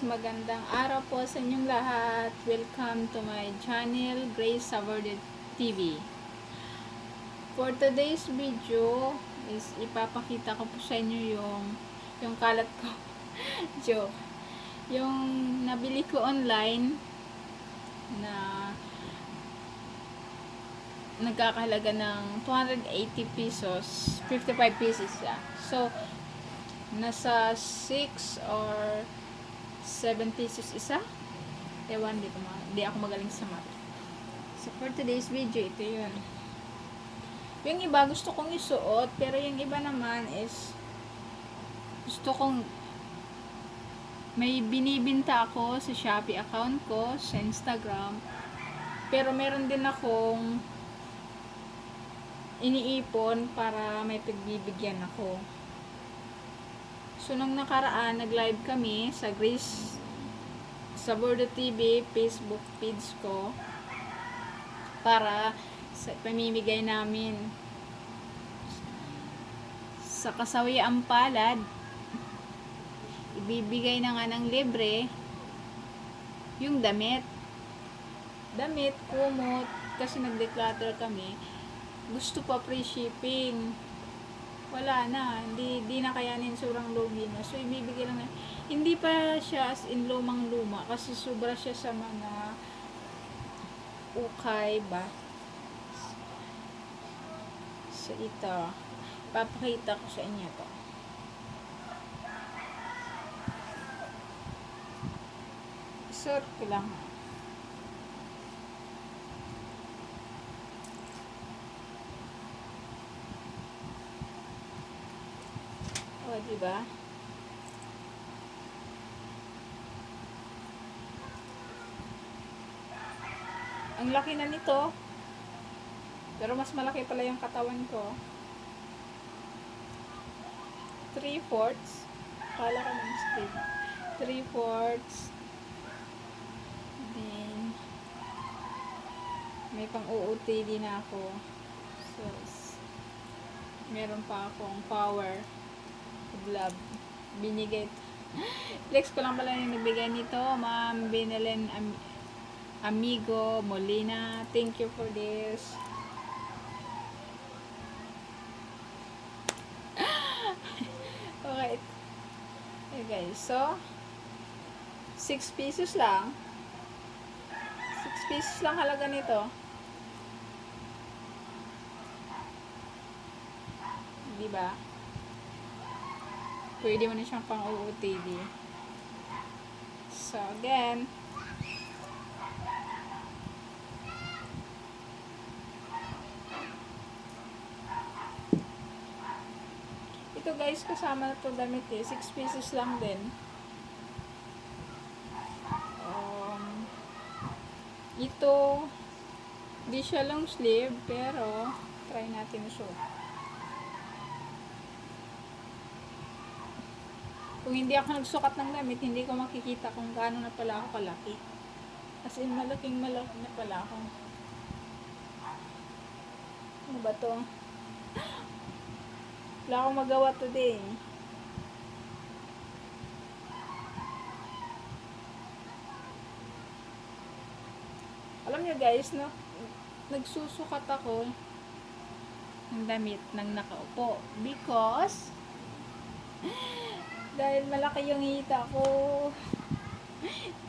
magandang araw po sa inyong lahat. Welcome to my channel, Grace Saverde TV. For today's video is ipapakita ko po sa inyo yung kalat ko. Joke. Yung nabili ko online na nagkakahalaga ng 280 pesos, 55 pieces siya. So, nasa 6 or 7 pieces isa. Ewan, di ako magaling sa math. So, for today's video, ito yun. Yung iba, gusto kong isuot, pero yung iba naman is gusto kong may binibinta ako sa Shopee account ko, sa Instagram. Pero meron din akong iniipon para may pagbibigyan ako. So, nung nakaraan, nag-live kami sa Grace Saverde TV Facebook page ko para sa pamimigay namin sa kasawiang palad. Ibibigay na nga ng libre yung damit, kumot, kasi nag-declutter kami. Gusto pa free shipping. Wala na, hindi na kayanin, sobrang lugi na. So, ibibigay lang na. Hindi pa siya as in lumang luma kasi sobra siya sa mga ukay ba. So, ito. Papakita ko sa inyo to. Sort ko lang. O, diba? Ang laki na nito. Pero mas malaki pala yung katawan ko. 3/4. Kala ko ng straight. 3/4. Then, may pang-OOTD na ako. So, meron pa akong power glove. Binigay. Flex ko lang pala yung nagbigay nito. Ma'am Benelen Amigo Molina. Thank you for this. Okay. Okay guys. So, 6 pesos lang. 6 pesos lang halaga nito. Diba? Pwede mo na siyang pang OOTD. So, again, ito guys, kasama na to damit eh. 6 pieces lang din. Ito, di siya long sleeve, pero try natin suot. Kung hindi ako nagsukat ng damit, hindi ko makikita kung gaano na pala ako kalaki. As in, malaking malaki na pala ako. Ano ba to? Wala akong magawa today. Alam nyo guys, no? Nagsusukat ako ng damit ng nakaupo. Because, dahil malaki yung hita ko,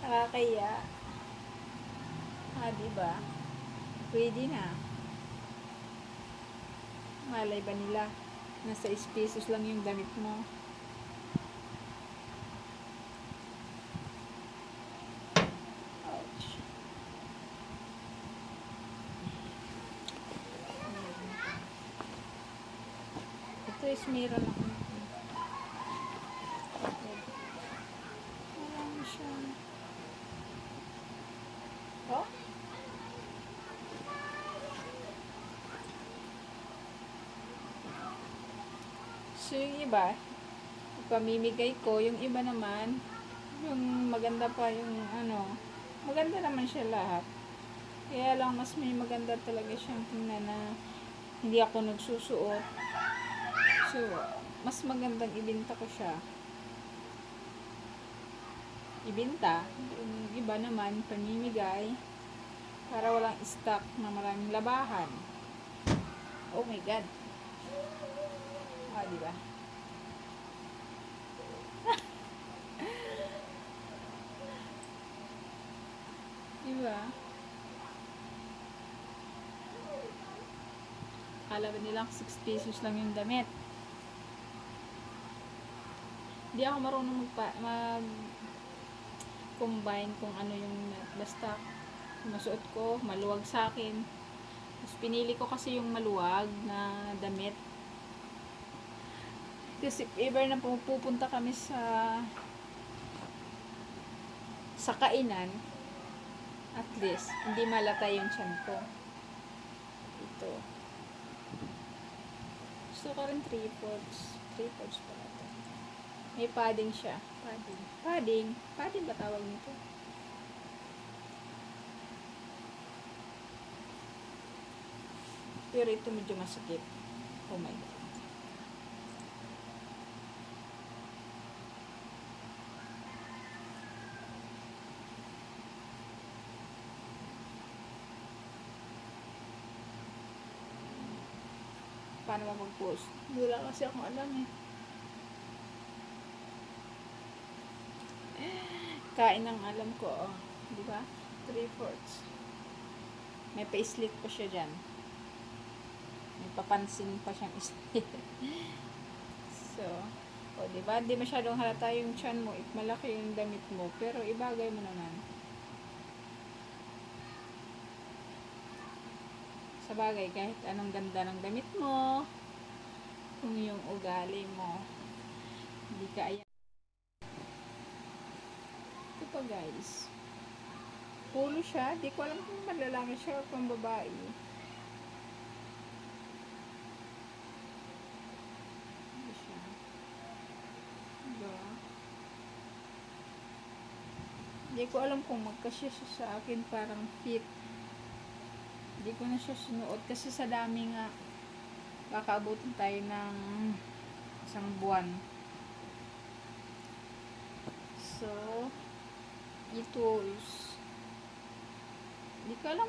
nakakaya. Diba? Pwede na. Malay ba nila? Nasa 6 pesos lang yung damit mo. Ouch. Ito is meron ako. Oh? So, yung iba, ipamimigay ko. Yung iba naman, yung maganda pa yung maganda naman siya lahat. Kaya lang, mas may maganda talaga siyang tingnan na hindi ako nagsusuot. So, mas magandang ibenta ko siya. ibenta. Yung iba naman, pamimigay para walang stock na maraming labahan. Oh my God. Ah, di ba? Di ba? Akala ba nilang 6 pesos lang yung damit. Hindi ako marunong mag-combine kung ano yung basta masuot ko, maluwag sa akin. Tapos pinili ko kasi yung maluwag na damit. Kasi if ever na pupunta kami sa kainan, at least, hindi malata yung tiyan ko. Ito. Gusto ko rin 3/4. 3/4 pala ito. May padding siya. Padding. Padding. Padding ba tawag nito? Pero ito medyo masakit. Oh my God. Paano ba mag-post? Wala kasi akong alam eh. Kain ang alam ko, oh. Di ba? 3/4. May pa-slit pa siya dyan. May papansin pa siyang slit. So, o di ba? Hindi masyadong halata yung tiyan mo if malaki yung damit mo. Pero ibagay mo naman. Sa bagay, kahit anong ganda ng damit mo, kung yung ugali mo, hindi ka ayan. Ito pa guys. Polo siya. Di ko alam kung malalaki siya o kung babae. Ito siya. Diba? Hindi ko alam kung magkasya siya sa akin. Parang fit. Hindi ko na siya sinuot kasi sa dami nga kakaabutin tayo ng isang buwan. So, ito is hindi ko alam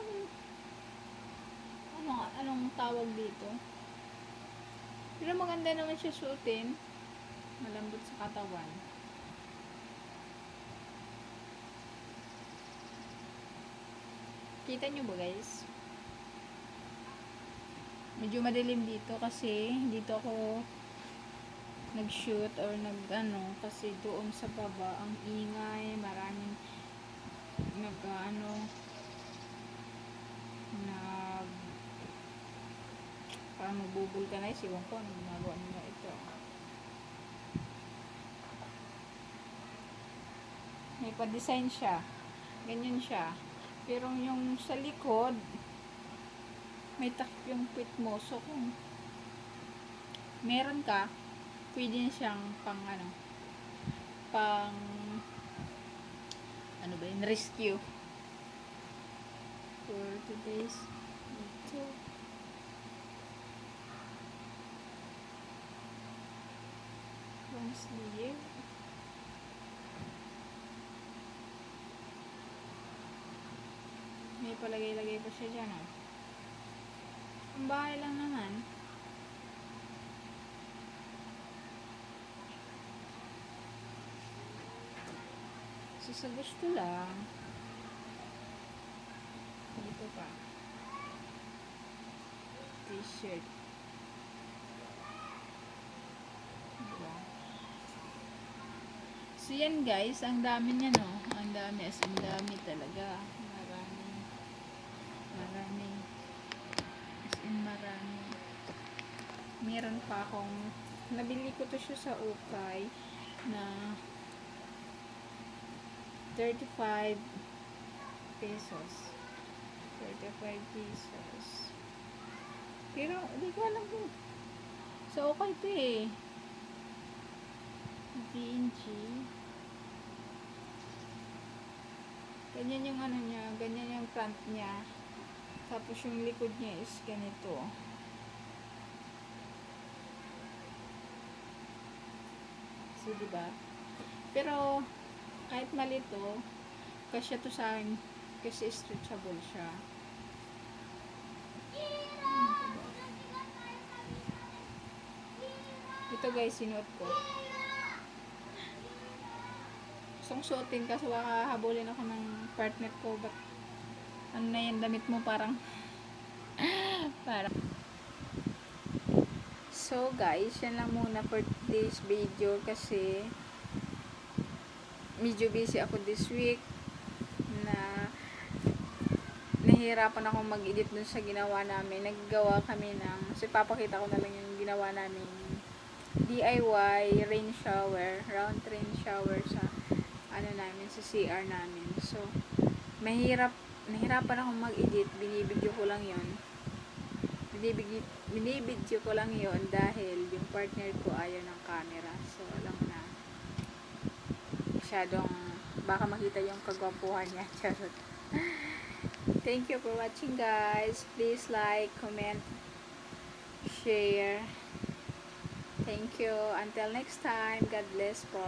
anong tawag dito. Pero maganda naman siya suotin. Malambot sa katawan. Kita nyo ba guys? Medyo madilim dito kasi dito ako nag-shoot or kasi doon sa baba ang ingay, maraming parang magbubulkanize, iwan ko anong ginagawa nila ito. May pa-design siya, ganyan siya, pero yung sa likod may takip yung puwit mo. So, kung meron ka, pwede siyang pang ano ba yun, rescue. For today's video. Long sleeve. May palagay-lagay pa siya dyan, oh. Ang bahay lang naman. So, sa gusto lang. Dito pa. T-shirt. Diba? So, yan guys. Ang dami niya, no? Ang dami. As in, dami talaga. Marami. As in, marami. Meron pa akong nabili ko to siya sa Ukay na 35 pesos. 35 pesos. Pero, hindi ko alam kung sa Ukay ito eh. D&G. Ganyan yung niya, ganyan yung front niya. Tapos yung likod niya is ganito. So, diba? Pero, kahit malito, kasya to sa akin kasi stretchable siya. Ito guys, sinuot ko. Gustong suotin kasi baka habulin ako ng partner ko. But ano na yan, damit mo parang so guys, yan lang muna for this video kasi medyo busy ako this week na nahihirapan akong mag-edit dun sa ginawa namin. Naggawa kami ng, so papakita ko na lang yung ginawa namin DIY rain shower, round rain shower sa ano namin, sa CR namin. So nahirapan akong mag-edit, binibidyo ko lang yon dahil yung partner ko ayaw ng camera. So alam mo na, masyadong baka makita yung kagwapuhan niya. Charot. Thank you for watching guys. Please like, comment, share. Thank you. Until next time. God bless po.